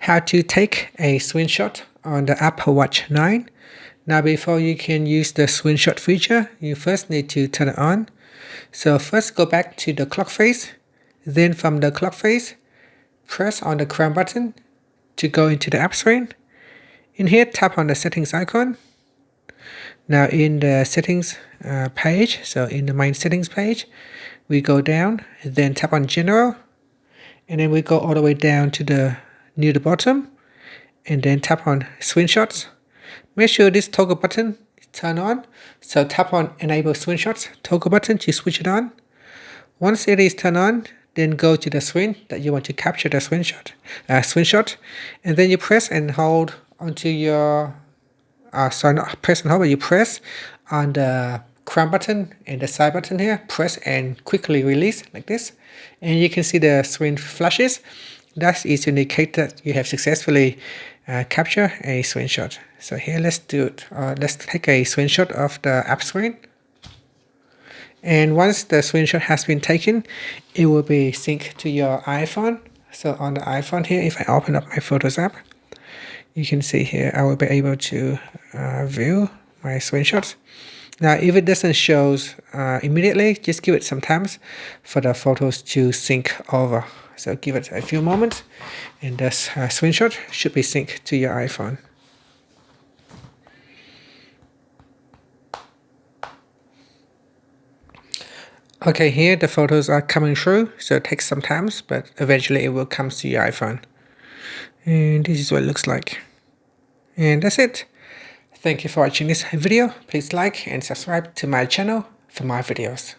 how to take a screenshot on the Apple Watch 9. Now before you can use the screenshot feature, you first need to turn it on. So first go back to the clock face, then from the clock face, press on the crown button to go into the app screen. In here, tap on the settings icon. Now in the settings page, so in the main settings page, we go down, then tap on general, and then we go all the way down to the near the bottom, and then tap on screenshots. Make sure this toggle button is turned on, so tap on enable screenshots toggle button to switch it on. Once it is turned on, then go to the screen that you want to capture the screenshot, and then you press and hold onto your not press and hold, but you press on the crown button and the side button here, press and quickly release like this, and you can see the screen flashes. That is to indicate that you have successfully captured a screenshot. So here, let's do it. Let's take a screenshot of the app screen. And once the screenshot has been taken, it will be synced to your iPhone. So on the iPhone here, if I open up my Photos app, you can see here I will be able to view my screenshots. Now, if it doesn't show immediately, just give it some time for the photos to sync over. So give it a few moments, and this screenshot should be synced to your iPhone. Okay, here the photos are coming through, so it takes some time, but eventually it will come to your iPhone. And this is what it looks like. And that's it. Thank you for watching this video. Please like and subscribe to my channel for more videos.